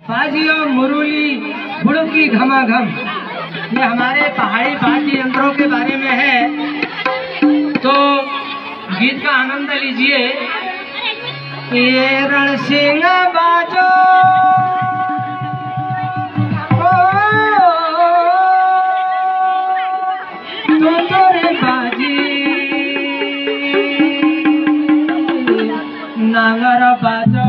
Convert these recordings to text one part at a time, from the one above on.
बाजियों मुरुली बुड़की घमाघम, ये हमारे पहाड़ी वाद्य यंत्रों के बारे में है। तो गीत का आनंद लीजिए। ये रणसिंह बाजो तोरे बाजी, नांगर बाजो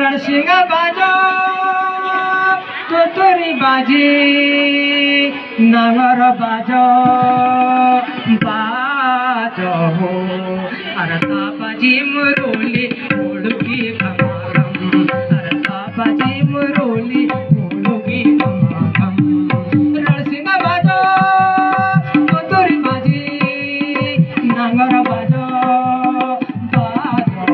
रणसिंह बाजो तोरी बाजी, नांगर बाजो बाजो अरता बाजी मुरुली बुड़की घमाघम, अरता बाजी मुरुली बुड़की घमाघम। रणसिंह बाजो तोरी बाजी, नांगर बाजो बाजो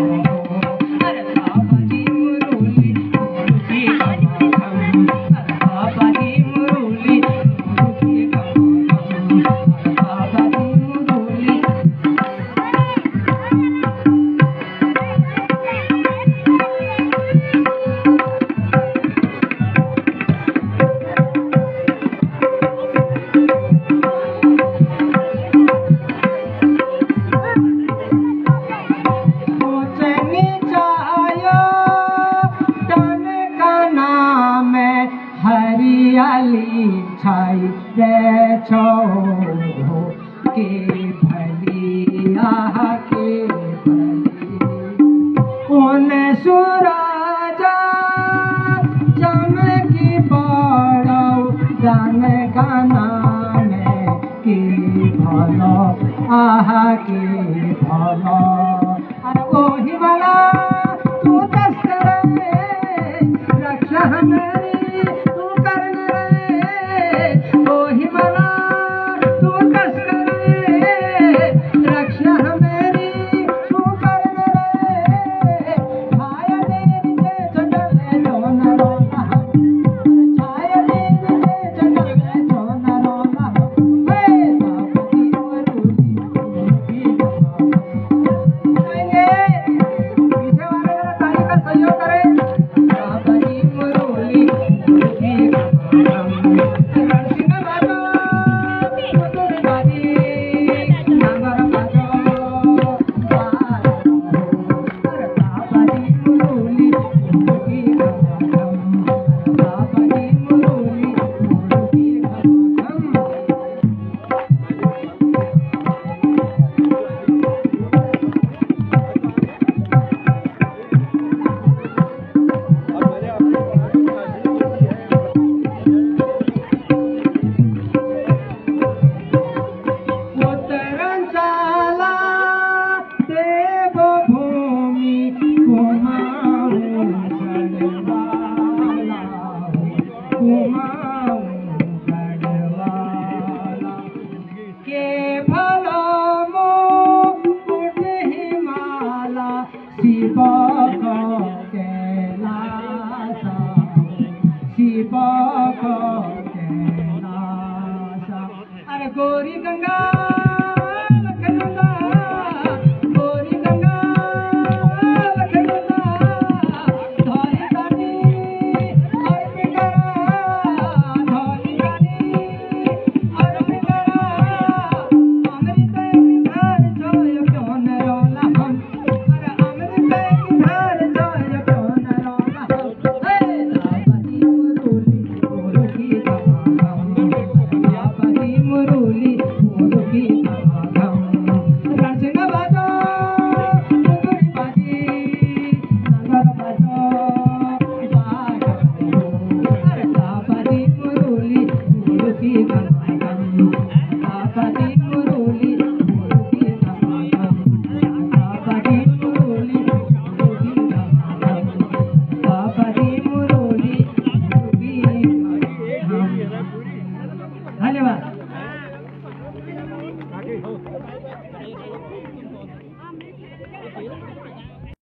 अरता बाजी मुरुली बुड़की घमाघम, अरता बाजी मुरुली बुड़की घमाघम, अरता बाजी मुरुली। हरियाली छाई रे छो के भली आह के भली, उन सूरज चमकी पड़ो जान गाना में के भलो आह के भलो। अरे ओही वाला तू तस्कर रक्षा हमारी अरे गोरी गंगा लखनऊदा, गोरी गंगा लखनऊदा, धौली गानी और पिंगरा, धौली गानी और पिंगरा, अमृत धार जोय कौन रोला हम, अरे अमृत धार जोय कौन रोला हम। हे बाजी मुरुली बुड़की घमाघम, बाजी मुरुली बुड़की घमाघम। रणसिंह बाजो तोरी बाजी, नांगर बाजो बाजो अरता बाजी मुरुली बुड़की घमाघम।